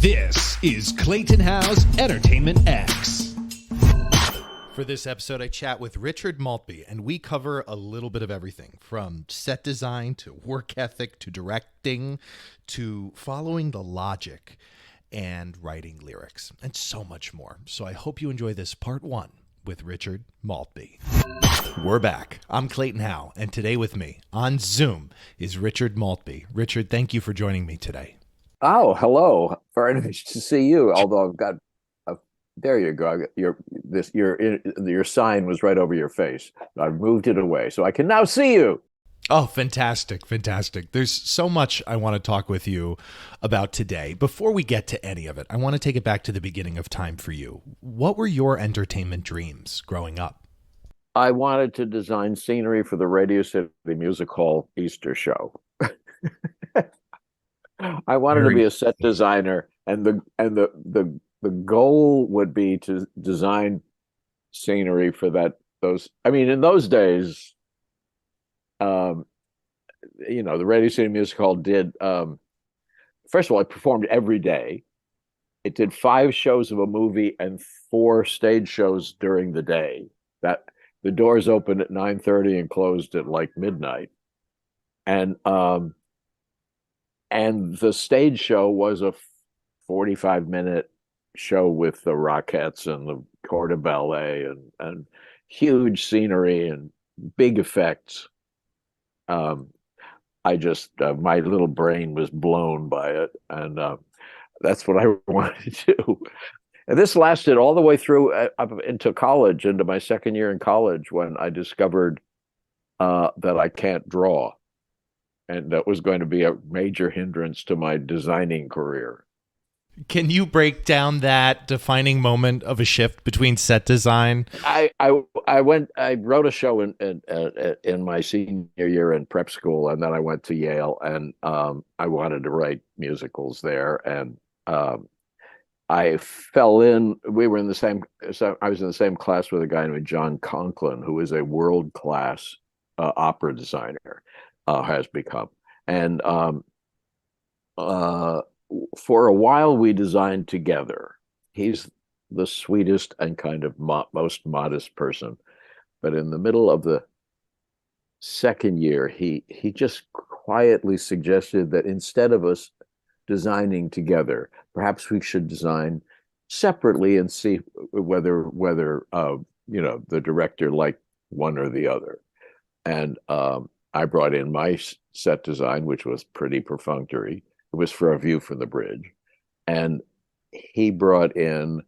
This is Clayton Howe's Entertainment X. For this episode, I chat with Richard Maltby, and we cover a little bit of everything from set design to work ethic to directing to following the logic and writing lyrics and so much more. So I hope you enjoy this part one with Richard Maltby. We're back. I'm Clayton Howe, and today with me on Zoom is Richard Maltby. Richard, thank you for joining me today. Oh, hello. Very nice to see you. Although I've got there you go. Your sign was right over your face. I've moved it away, so I can now see you. Oh, fantastic, fantastic. There's so much I want to talk with you about today. Before we get to any of it, I want to take it back to the beginning of time for you. What were your entertainment dreams growing up? I wanted to design scenery for the Radio City Music Hall Easter show. I wanted to be a set designer, and the goal would be to design scenery for those. I mean, in those days, the Radio City Music Hall did. First of all, it performed every day. It did 5 shows of a movie and 4 stage shows during the day. That the doors opened at 9:30 and closed at like midnight, and the stage show was a 45-minute show with the Rockettes and the Corps de Ballet and huge scenery and big effects. I just my little brain was blown by it, and that's what I wanted to do. And this lasted all the way through up into college, into my second year in college, when I discovered that I can't draw. And that was going to be a major hindrance to my designing career. Can you break down that defining moment of a shift between set design? I wrote a show in my senior year in prep school, and then I went to Yale, and I wanted to write musicals there, and I fell in. We were in the same. So I was in the same class with a guy named John Conklin, who is a world-class opera designer. Has become. And for a while we designed together. He's the sweetest and kind of most modest person. But in the middle of the second year, he just quietly suggested that instead of us designing together, perhaps we should design separately and see whether the director liked one or the other. And I brought in my set design, which was pretty perfunctory. It was for A View from the Bridge. And he brought in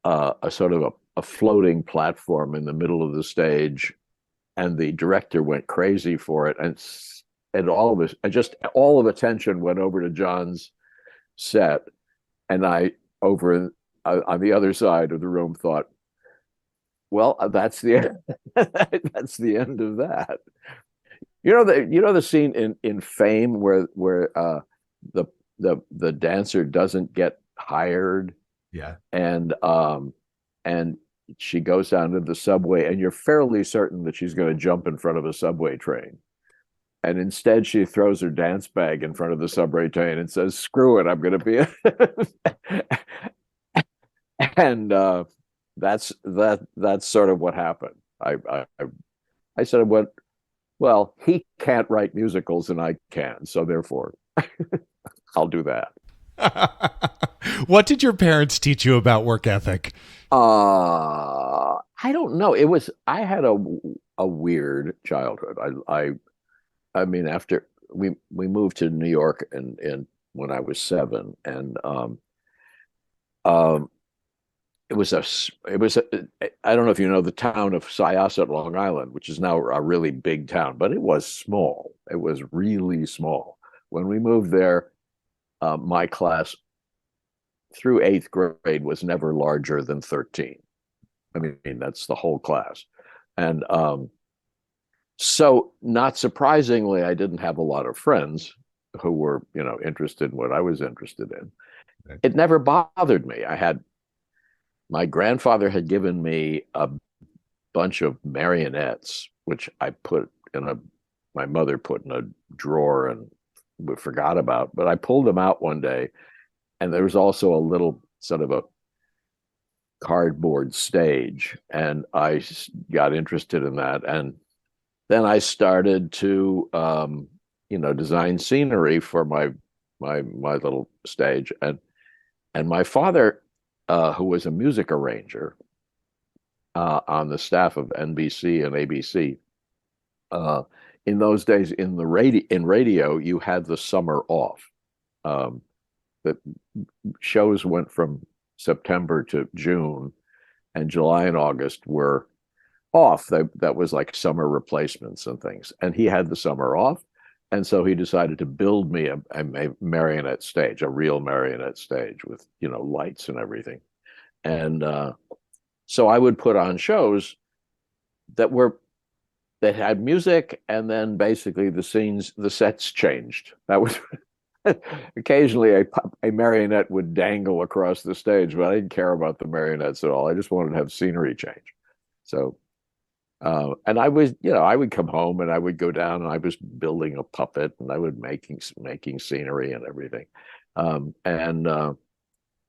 a sort of a floating platform in the middle of the stage. And the director went crazy for it. And all of attention went over to John's set. And I, over on the other side of the room, thought, well, that's the end. That's the end of that. You know the scene in Fame where the dancer doesn't get hired. Yeah. And she goes down to the subway, and you're fairly certain that she's going to jump in front of a subway train. And instead she throws her dance bag in front of the subway train and says, "Screw it, I'm going to be and that's sort of what happened. I sort of went, well, he can't write musicals and I can, so therefore I'll do that. What did your parents teach you about work ethic? I don't know. I had a weird childhood. I mean, after we moved to New York and when I was 7, and it was I don't know if you know the town of Syosset, Long Island, which is now a really big town, but it was small. It was really small. When we moved there, my class through 8th grade was never larger than 13. I mean, that's the whole class. And so not surprisingly, I didn't have a lot of friends who were, interested in what I was interested in. Okay. It never bothered me. My grandfather had given me a bunch of marionettes, which my mother put in a drawer and we forgot about, but I pulled them out one day and there was also a little sort of a cardboard stage, and I got interested in that. And then I started to design scenery for my little stage. And my father, who was a music arranger on the staff of NBC and ABC, in those days in radio you had the summer off. The shows went from September to June, and July and August were off. That was like summer replacements and things. And he had the summer off, and so he decided to build me a marionette stage, a real marionette stage with lights and everything. And so I would put on shows that had music, and then basically the sets changed. That was occasionally a marionette would dangle across the stage, but I didn't care about the marionettes at all. I just wanted to have scenery change. So, and I would come home and I would go down and I was building a puppet and I would making scenery and everything. And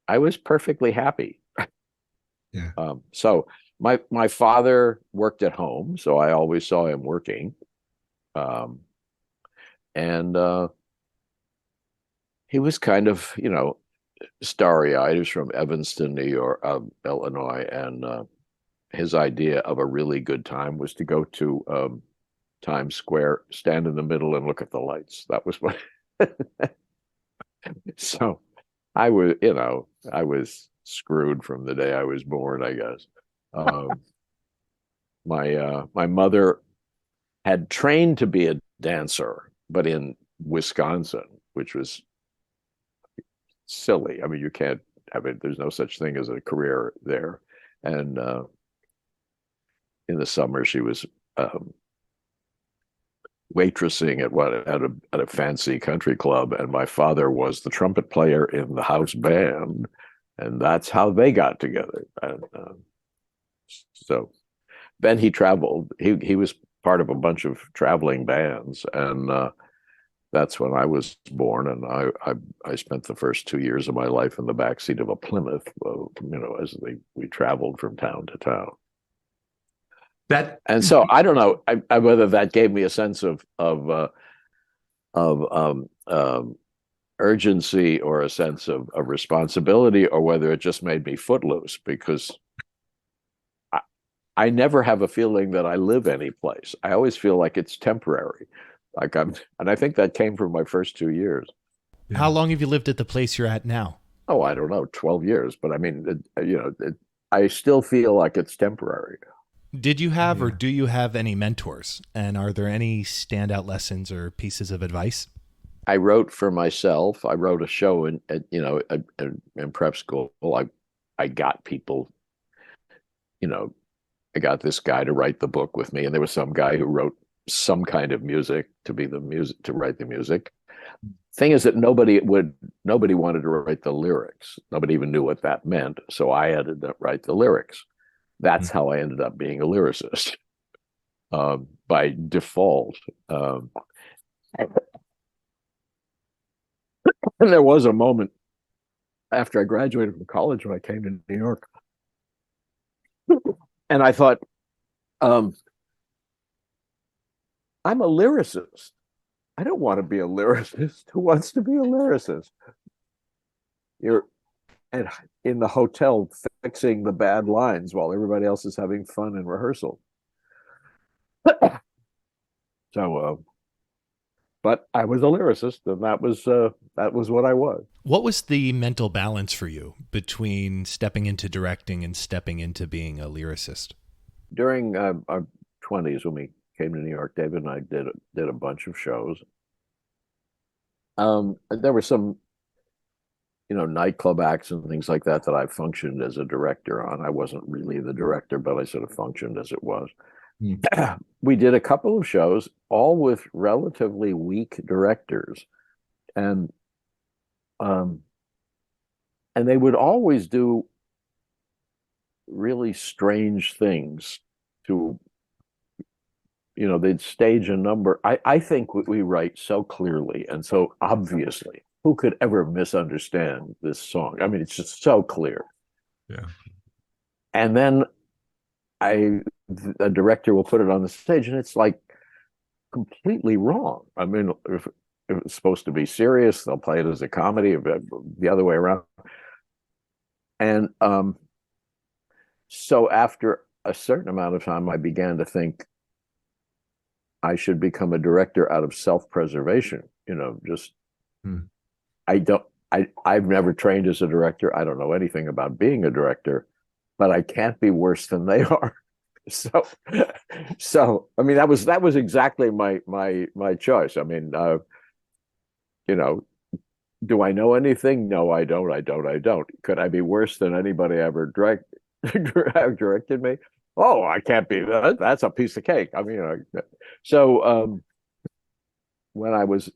I was perfectly happy. Yeah. So my father worked at home, so I always saw him working. And he was kind of, starry-eyed. He was from Evanston, New York, Illinois, and his idea of a really good time was to go to Times Square, stand in the middle, and look at the lights. That was what. So I was screwed from the day I was born, I guess. My mother had trained to be a dancer, but in Wisconsin, which was silly. I mean, you can't have it. There's no such thing as a career there. And in the summer, she was waitressing at a fancy country club, and my father was the trumpet player in the house band, and that's how they got together. And so then he traveled. He was part of a bunch of traveling bands, and that's when I was born. And I spent the first 2 years of my life in the backseat of a Plymouth, as we traveled from town to town. And so I don't know whether that gave me a sense of urgency or a sense of responsibility, or whether it just made me footloose, because I never have a feeling that I live any place. I always feel like it's temporary. And I think that came from my first 2 years. Yeah. How long have you lived at the place you're at now? Oh, I don't know, 12 years. But I mean, I still feel like it's temporary. Did you have or do you have any mentors? And are there any standout lessons or pieces of advice? I wrote for myself. I wrote a show in prep school. I got people, I got this guy to write the book with me, and there was some guy who wrote some kind of music to write the music. Thing is that nobody wanted to write the lyrics. Nobody even knew what that meant. So I had to write the lyrics. That's how I ended up being a lyricist by default. And there was a moment after I graduated from college when I came to New York, and I thought, I'm a lyricist. I don't want to be a lyricist. Who wants to be a lyricist? You're in the hotel fixing the bad lines while everybody else is having fun in rehearsal. So, but I was a lyricist, and that was what I was. What was the mental balance for you between stepping into directing and stepping into being a lyricist? During our 20s, when we came to New York, David and I did a bunch of shows. There were some, nightclub acts and things like that I functioned as a director on. I wasn't really the director, but I sort of functioned as it was. We did a couple of shows, all with relatively weak directors, and they would always do really strange things to, they'd stage a number. I think we write so clearly and so obviously who could ever misunderstand this song? I mean, it's just so clear. Yeah. And then a director will put it on the stage, and it's like completely wrong. I mean, if it's supposed to be serious, they'll play it as a comedy, the other way around. And so after a certain amount of time, I began to think I should become a director out of self-preservation. Just I've never trained as a director. I don't know anything about being a director, but I can't be worse than they are. So I mean, that was exactly my choice. I mean, do I know anything? No, I don't. Could I be worse than anybody ever directed me? Oh, I can't be. That's a piece of cake. I mean, so when I was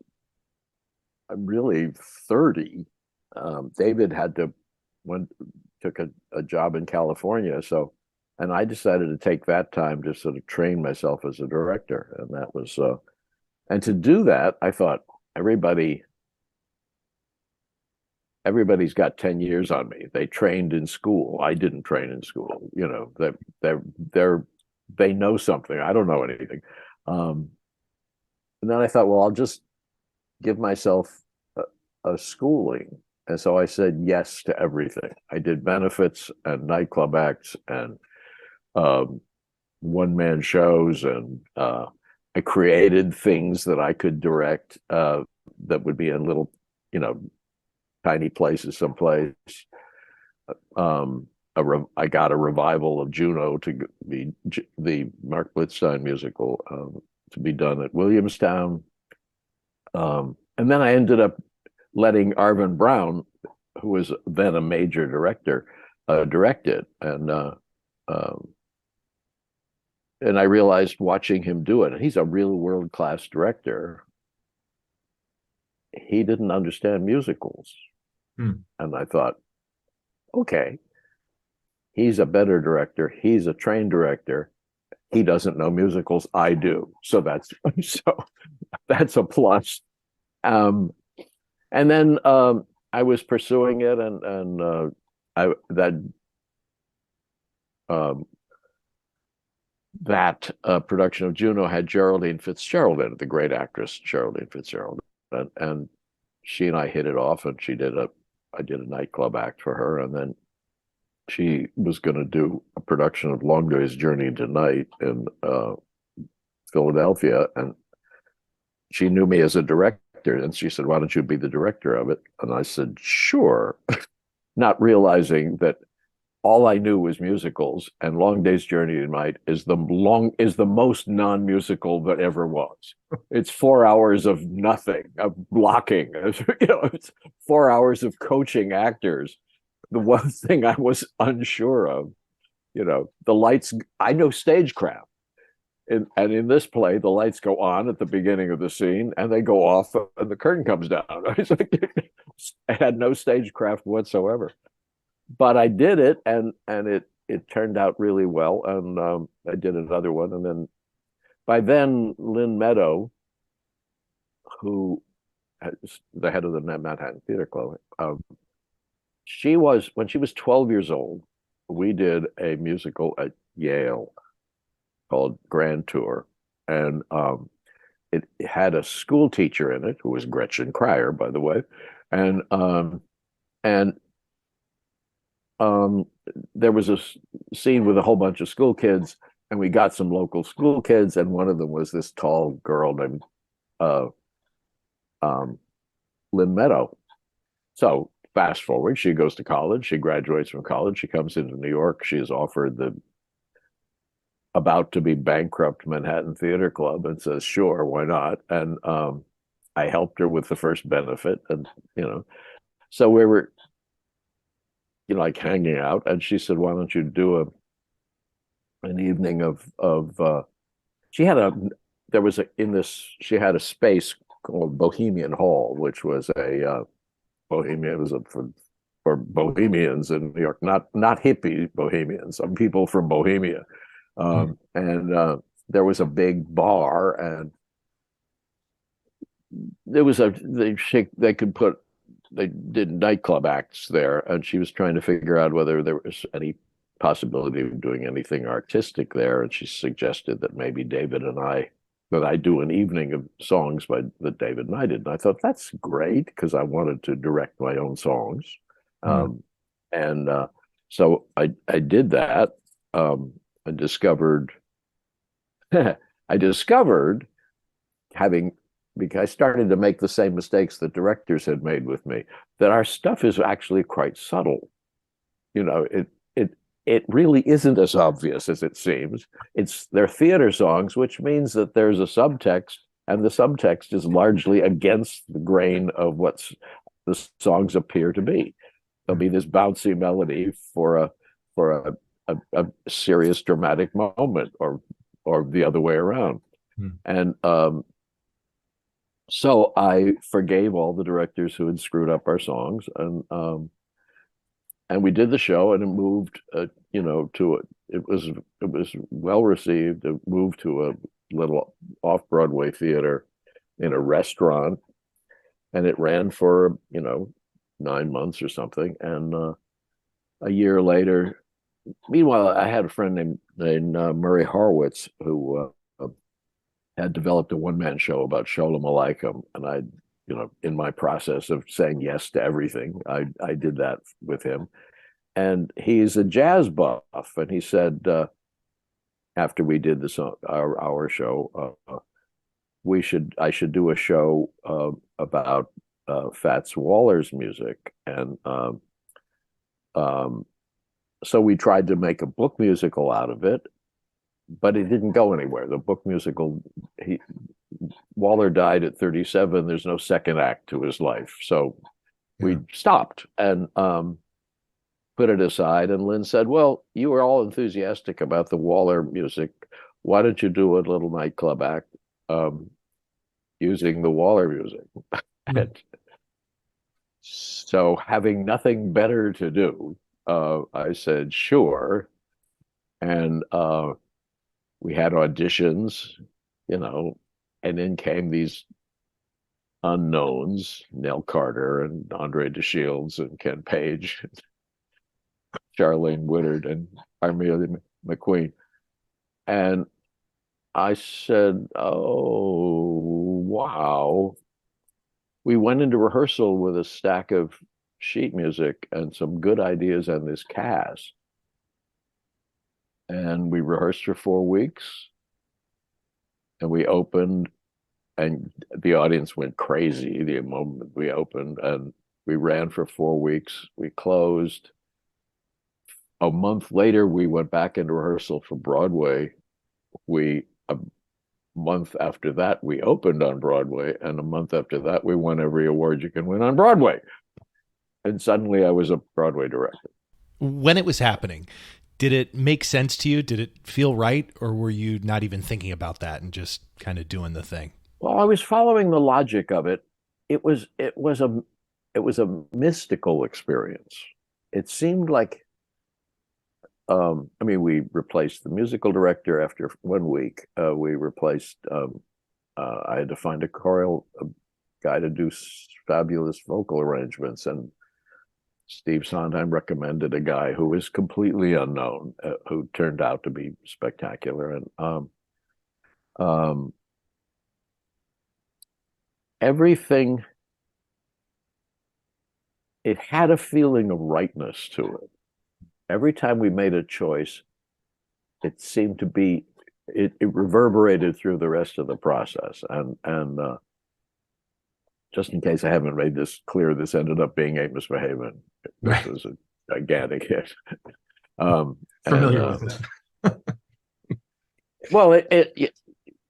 really 30, David took a job in California. And I decided to take that time to sort of train myself as a director. And that was, and to do that, I thought everybody's got 10 years on me. They trained in school. I didn't train in school. They know something. I don't know anything. And then I thought, well, I'll just give myself a schooling. And so I said yes to everything. I did benefits and nightclub acts and one-man shows, and I created things that I could direct that would be in little, tiny places someplace. I got a revival of Juno to be the Mark Blitzstein musical to be done at Williamstown. And then I ended up letting Arvin Brown, who was then a major director, direct it. And I realized watching him do it, and he's a real world-class director, he didn't understand musicals. And I thought, okay, he's a better director. He's a trained director. He doesn't know musicals. I do. So that's a plus. And then I was pursuing it, and that production of Juno had Geraldine Fitzgerald in it, the great actress Geraldine Fitzgerald, and she and I hit it off, and I did a nightclub act for her, and then she was going to do a production of Long Day's Journey into Night in Philadelphia, and she knew me as a director, and she said, "Why don't you be the director of it?" And I said, "Sure," not realizing that all I knew was musicals, and Long Day's Journey to Night is the most non-musical that ever was. It's 4 hours of nothing, of blocking. It's 4 hours of coaching actors. The one thing I was unsure of, the lights. I know stagecraft, and in this play, the lights go on at the beginning of the scene, and they go off, and the curtain comes down. I had no stagecraft whatsoever. But I did it, and it turned out really well. And I did another one, and then by then Lynn Meadow, who is the head of the Manhattan Theater Club, when she was 12 years old, we did a musical at Yale called Grand Tour, and it had a school teacher in it who was Gretchen Cryer, by the way, and there was a scene with a whole bunch of school kids, and we got some local school kids, and one of them was this tall girl named Lynn Meadow. So fast forward, she goes to college, she graduates from college, she comes into New York, she is offered the about to be bankrupt Manhattan Theater Club, and says, sure, why not? And I helped her with the first benefit, and so we were like hanging out, and she said, why don't you do an evening of she had a space called Bohemian Hall, which was a Bohemian, it was for Bohemians in New York, not hippie Bohemians, some people from Bohemia. And there was a big bar, and there was they could put they did nightclub acts there, and she was trying to figure out whether there was any possibility of doing anything artistic there. And she suggested that maybe that I do an evening of songs that David and I did. And I thought, that's great, because I wanted to direct my own songs. And so I did that. I discovered because I started to make the same mistakes that directors had made with me, that our stuff is actually quite subtle. It really isn't as obvious as it seems. They're theater songs, which means that there's a subtext, and the subtext is largely against the grain of what the songs appear to be. There'll be this bouncy melody for a serious dramatic moment, or the other way around. And so I forgave all the directors who had screwed up our songs, and we did the show, and it moved, it was well received. It moved to a little off-Broadway theater in a restaurant, and it ran for 9 months or something. And a year later, meanwhile, I had a friend named Murray Horowitz, who had developed a one-man show about Sholem Aleichem, and I, in my process of saying yes to everything, I did that with him. And he's a jazz buff, and he said, after we did our show, I should do a show about Fats Waller's music. And so we tried to make a book musical out of it, but it didn't go anywhere. The book musical, Waller died at 37. There's no second act to his life. So we stopped and put it aside. And Lynn said, well, you were all enthusiastic about the Waller music. Why don't you do a little nightclub act using the Waller music? So having nothing better to do, I said, sure. And we had auditions, and then came these unknowns, Nell Carter and Andre DeShields and Ken Page, Charlene Woodard and Armelia McQueen. And I said, oh, wow. We went into rehearsal with a stack of sheet music and some good ideas and this cast. And we rehearsed for 4 weeks, and we opened, and the audience went crazy the moment we opened, and we ran for 4 weeks. We closed. A month later, we went back into rehearsal for Broadway. A month after that, we opened on Broadway, and a month after that, we won every award you can win on Broadway. And suddenly I was a Broadway director. When it was happening, did it make sense to you? Did it feel right? Or were you not even thinking about that and just kind of doing the thing? Well, I was following the logic of it. It was a mystical experience. It seemed like, we replaced the musical director after 1 week. We replaced, I had to find a choral guy to do fabulous vocal arrangements, and Steve Sondheim recommended a guy who was completely unknown, who turned out to be spectacular. And everything, it had a feeling of rightness to it. Every time we made a choice, it seemed to be, it reverberated through the rest of the process. And just in case I haven't made this clear, this ended up being "Ain't Misbehavin'." This was a gigantic hit. Familiar with it. Well,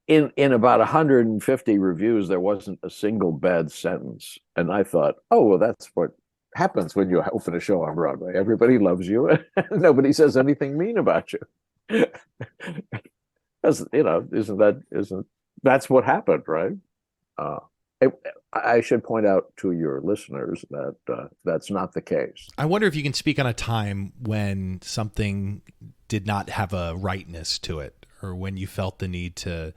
in about 150 reviews, there wasn't a single bad sentence. And I thought, oh, well, that's what happens when you open a show on Broadway. Everybody loves you, and nobody says anything mean about you. That's what happened, right? I should point out to your listeners that that's not the case. I wonder if you can speak on a time when something did not have a rightness to it, or when you felt the need to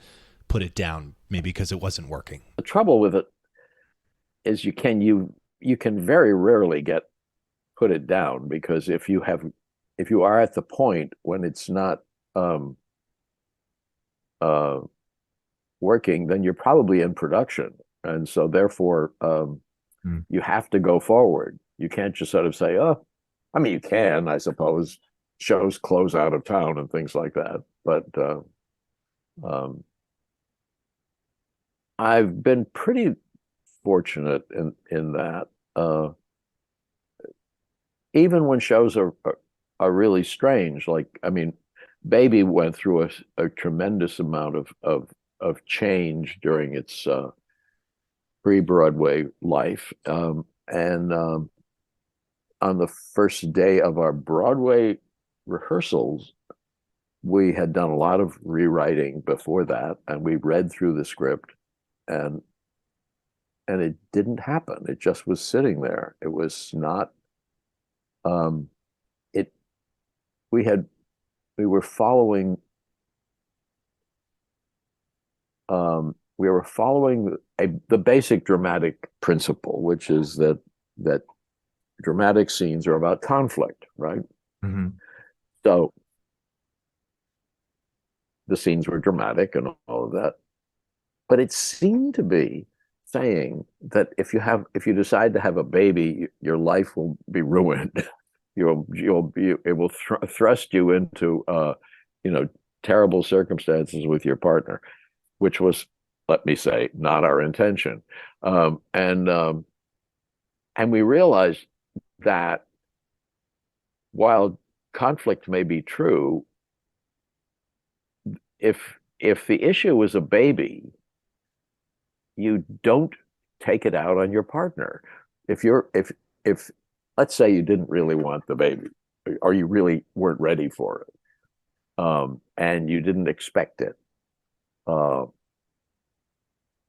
put it down, maybe because it wasn't working. The trouble with it is you you can very rarely put it down, because if you are at the point when it's not working, then you're probably in production, and so therefore you have to go forward. You can't just sort of say, oh, I mean, you can, I suppose, shows close out of town and things like that, but I've been pretty fortunate in that even when shows are really strange, like, I mean, Baby went through a tremendous amount of change during its pre-Broadway life, and on the first day of our Broadway rehearsals, we had done a lot of rewriting before that, and we read through the script, and it didn't happen. It just was sitting there. It was not we were following the basic dramatic principle, which is that dramatic scenes are about conflict, right? Mm-hmm. So the scenes were dramatic and all of that, but it seemed to be saying that if you decide to have a baby, your life will be ruined. It will thrust you into terrible circumstances with your partner, which was, let me say, not our intention. And we realized that while conflict may be true, if the issue is a baby, you don't take it out on your partner. If let's say you didn't really want the baby, or you really weren't ready for it, and you didn't expect it,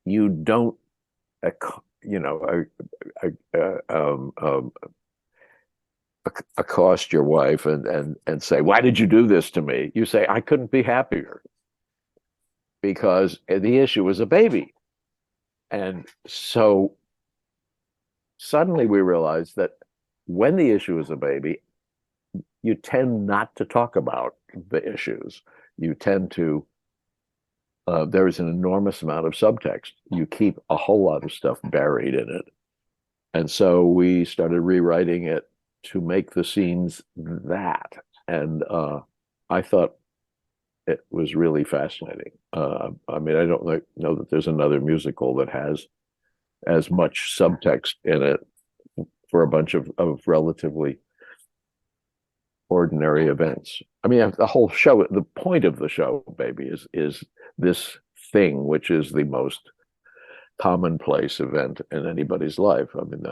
you don't accost your wife and say, why did you do this to me? You say, I couldn't be happier, because the issue was a baby. And so suddenly we realized that when the issue is a baby, you tend not to talk about the issues. You tend to, there is an enormous amount of subtext. You keep a whole lot of stuff buried in it. And so we started rewriting it to make the scenes that. And I thought it was really fascinating. I mean, I don't know that there's another musical that has as much subtext in it for a bunch of relatively ordinary events. I mean, the whole show, the point of the show, Baby, is this thing which is the most commonplace event in anybody's life. I mean,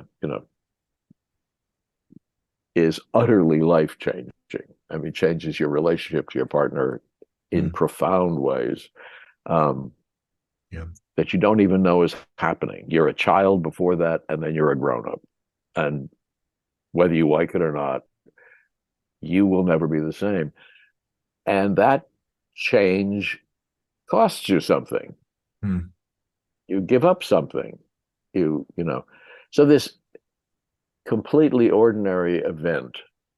is utterly life-changing. I mean, changes your relationship to your partner in profound ways that you don't even know is happening. You're a child before that, and then you're a grown-up. And whether you like it or not, you will never be the same. And that change costs you something. You give up something. So this completely ordinary event,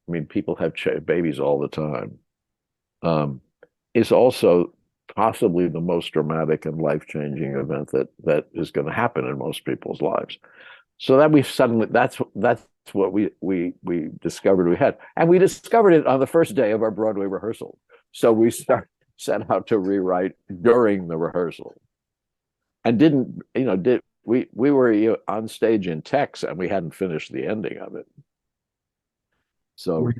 I mean, people have babies all the time, is also possibly the most dramatic and life-changing event that is going to happen in most people's lives. So that that's what we discovered we had, and we discovered it on the first day of our Broadway rehearsal. So we set out to rewrite during the rehearsal, and we were on stage in Tex, and we hadn't finished the ending of it. So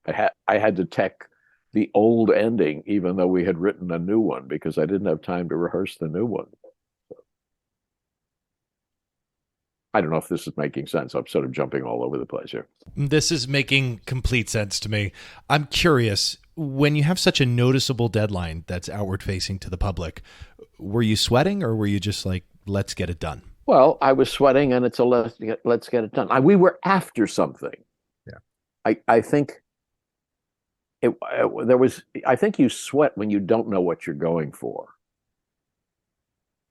I had to tech the old ending, even though we had written a new one, because I didn't have time to rehearse the new one. I don't know if this is making sense. I'm sort of jumping all over the place here. This is making complete sense to me. I'm curious, when you have such a noticeable deadline that's outward facing to the public, were you sweating, or were you just like, let's get it done? Well, I was sweating, and it's a let's get it done. We were after something. Yeah. I think I think you sweat when you don't know what you're going for.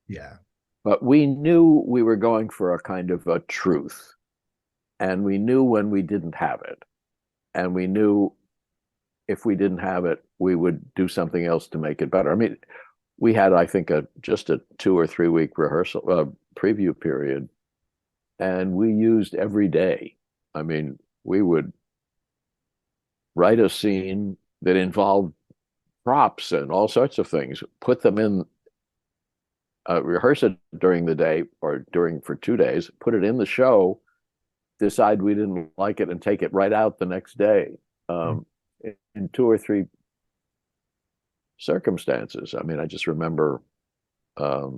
Yeah. But we knew we were going for a kind of a truth. and we knew when we didn't have it, and we knew if we didn't have it, we would do something else to make it better. I mean, we had, I think, just a 2 or 3 week rehearsal preview period, and we used every day. I mean, we would write a scene that involved props and all sorts of things, put them in, rehearse it during the day or for 2 days, put it in the show, decide we didn't like it, and take it right out the next day. In 2 or 3 circumstances. I mean, I just remember, I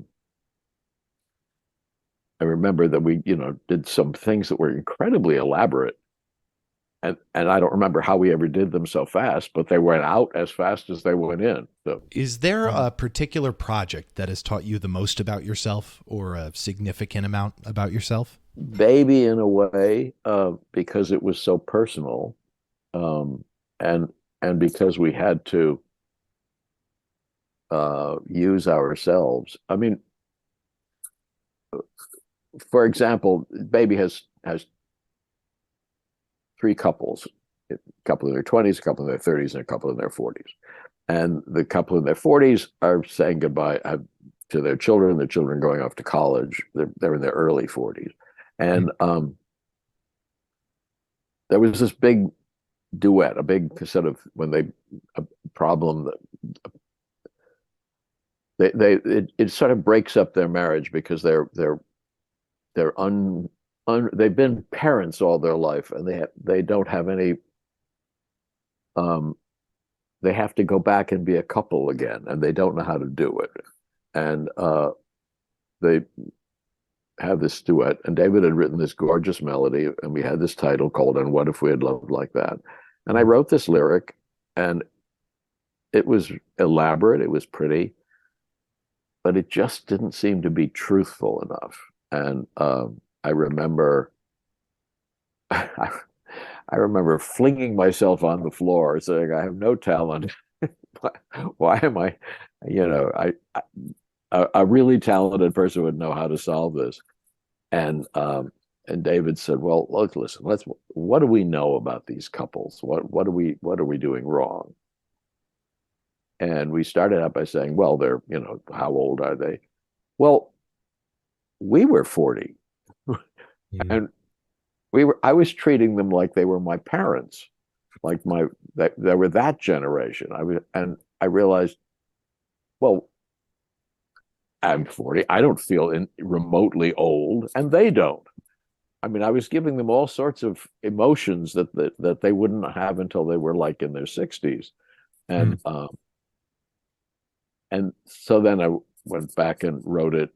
remember that we, did some things that were incredibly elaborate. And I don't remember how we ever did them so fast, but they went out as fast as they went in. So, is there a particular project that has taught you the most about yourself, or a significant amount about yourself? Baby, in a way, because it was so personal, and because we had to use ourselves. I mean, for example, Baby has 3 couples, a couple in their 20s, a couple in their 30s, and a couple in their 40s. And the couple in their 40s are saying goodbye to their children going off to college. They're in their early 40s. And there was this big duet, a big sort of, a problem that it sort of breaks up their marriage, because they've been parents all their life, and they don't have any, they have to go back and be a couple again, and they don't know how to do it. And they have this duet, and David had written this gorgeous melody, and we had this title called "And What If We Had Loved Like That?" And I wrote this lyric, and it was elaborate, it was pretty, but it just didn't seem to be truthful enough. And I remember flinging myself on the floor saying, I have no talent. Why am I, a really talented person would know how to solve this. And David said, well, look, listen, what do we know about these couples? What are we doing wrong? And we started out by saying, well, they're, how old are they? Well, we were 40. And I was treating them like they were my parents, like they were that generation. I realized, well, I'm 40. I don't feel remotely old, and they don't. I mean, I was giving them all sorts of emotions that they wouldn't have until they were like in their 60s. And so then I went back and wrote it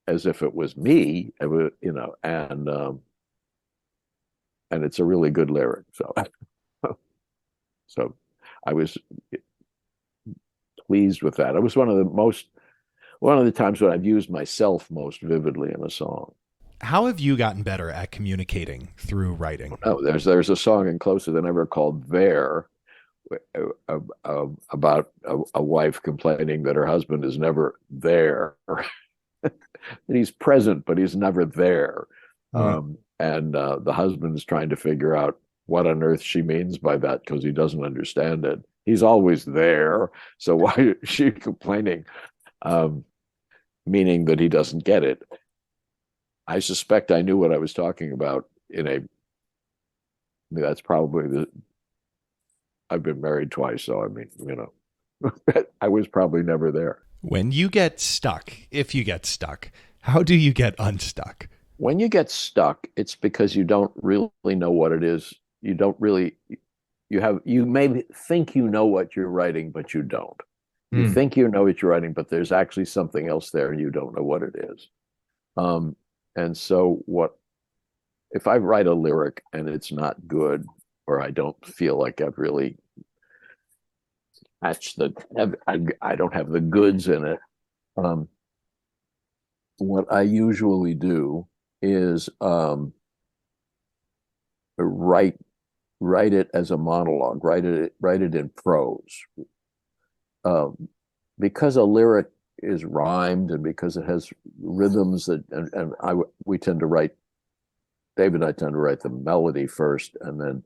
as if it was me, and it's a really good lyric. So I was pleased with that. It was one of the times when I've used myself most vividly in a song. How have you gotten better at communicating through writing? Oh, there's a song in Closer Than Ever called "There," about a wife complaining that her husband is never there. That he's present, but he's never there. And the husband is trying to figure out what on earth she means by that, because he doesn't understand it. He's always there, so why is she complaining? Meaning that he doesn't get it. I suspect I knew what I was talking about that's probably I've been married twice, so I mean, I was probably never there. When you get stuck, if you get stuck, how do you get unstuck? When you get stuck, it's because you don't really know what it is. You may think you know what you're writing, but you don't. You think you know what you're writing, but there's actually something else there, and you don't know what it is. And so if I write a lyric and it's not good, or I don't feel like I've really matched I don't have the goods in it, what I usually do is write it as a monologue, write it in prose. Because a lyric is rhymed, and because it has rhythms we tend to write David and I tend to write the melody first, and then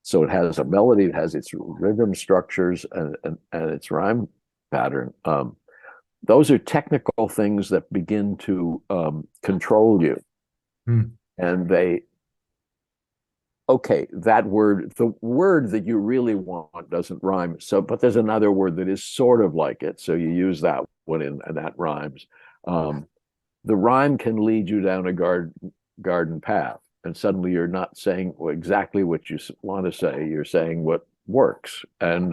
so it has a melody, it has its rhythm structures and its rhyme pattern. Those are technical things that begin to control you. And that word, the word that you really want doesn't rhyme. So, but there's another word that is sort of like it. So you use that one and that rhymes. The rhyme can lead you down a garden path. And suddenly you're not saying exactly what you want to say. You're saying what works. And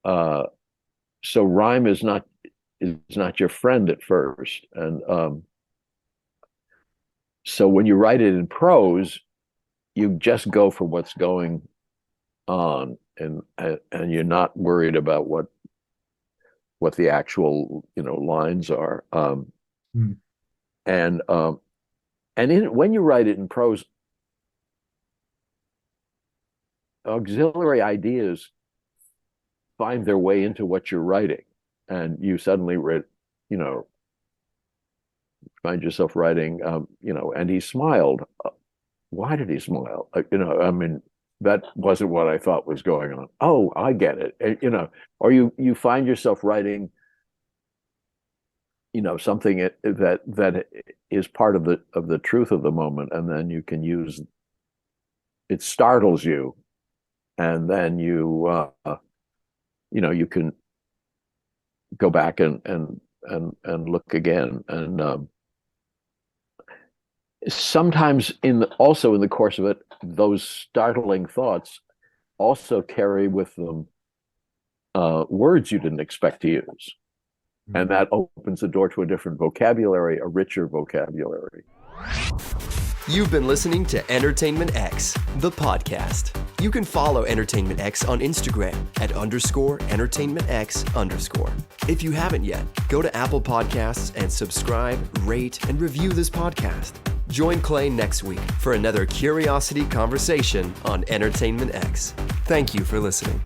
so rhyme is not your friend at first. And so when you write it in prose, you just go for what's going on, and you're not worried about what the actual lines are. And when you write it in prose, auxiliary ideas find their way into what you're writing, and you suddenly find yourself writing, and he smiled. Why did he smile? I mean, that wasn't what I thought was going on. Oh, I get it. Or you find yourself writing, something that is part of the truth of the moment, and then you can use it. Startles you, and then you can go back and look again. And sometimes also in the course of it, those startling thoughts also carry with them words you didn't expect to use. And that opens the door to a different vocabulary, a richer vocabulary. You've been listening to Entertainment X, the podcast. You can follow Entertainment X on Instagram at _EntertainmentX_. If you haven't yet, go to Apple Podcasts and subscribe, rate, and review this podcast. Join Clay next week for another curiosity conversation on Entertainment X. Thank you for listening.